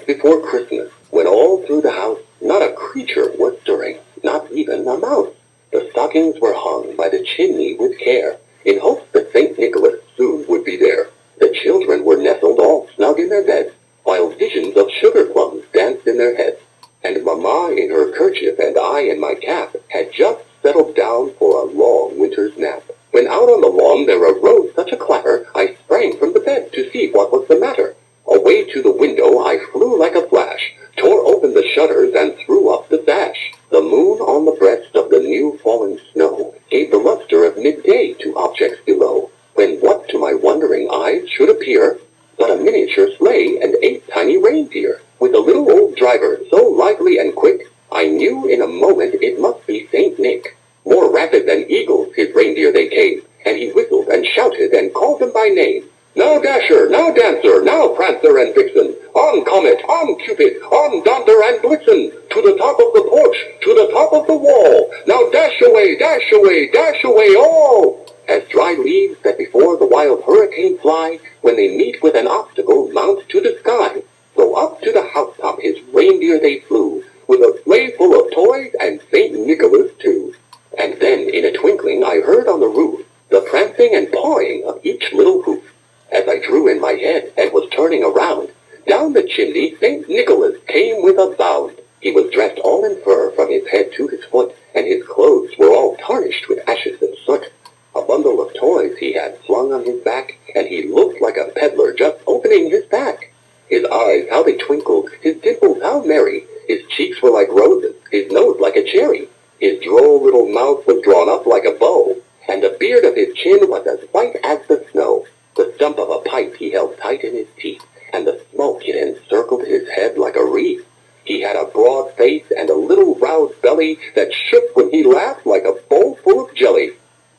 night before Christmas, when all through the house not a creature was stirring, not even a mouse. The stockings were hung by the chimney with care, in hopes that St. Nicholas soon would be there. The children were nestled all snug in their beds, while visions of sugar plums danced in their heads. And Mamma in her kerchief and I in my cap had just settled down for a long winter's nap. When out on the lawn there arose such a clatter, I sprang from the bed to see what was the matter. Away to the window I flew like a flash, tore open the shutters and threw up the sash. The moon on the breast of the new fallen snow gave the luster of midday to objects below, when what to my wondering eyes should appear but a miniature sleigh and 8 tiny reindeer, with a little old driver so lively and quick, I knew in a moment it must be St. Nick. More rapid than eagles his reindeer they came, and he whistled and shouted and called them by name. Now Dasher, now Dancer, now Prancer and Vixen, on Comet, on Cupid, on Donner and Blitzen, to the top of the porch, to the top of the wall, now dash away, dash away, dash away all! As dry leaves that before the wild hurricane fly, when they meet with an obstacle, mount to the sky. So up to the housetop his reindeer they flew, with a sleigh full of toys and St. Nicholas too. And then in a twinkling I heard on the roof the prancing and pawing of each little hoof. As I drew in my head and was turning around, down the chimney St. Nicholas came with a bound. He was dressed all in fur from his head to his foot, and his clothes were all tarnished with ashes and soot. A bundle of toys he had flung on his back, and he looked like a peddler just opening his pack. His eyes, how they twinkled, his dimples, how merry, his cheeks were like roses, his nose like a cherry. His droll little mouth was drawn up like a bow, and the beard of his chin was as white as the snow. The stump of a pipe he held tight in his teeth, and the smoke it encircled his head like a wreath. He had a broad face and a little round belly that shook when he laughed like a bowl full of jelly.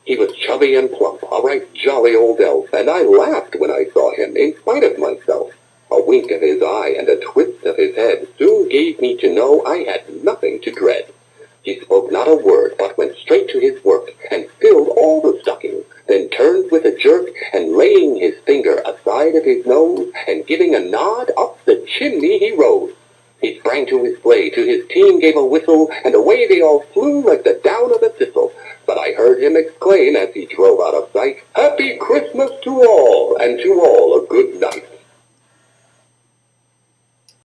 He was chubby and plump, a right jolly old elf, and I laughed when I saw him, in spite of myself. A wink of his eye and a twist of his head soon gave me to know I had nothing to dread. He spoke not a word, but went straight to his work, and filled all the stockings, then turned with a jerk, and laying his finger aside of his nose, and giving a nod, up the chimney he rose. He sprang to his sleigh, to his team gave a whistle, and away they all flew like the down of a thistle. But I heard him exclaim as he drove out of sight, "Happy Christmas to all, and to all a good night."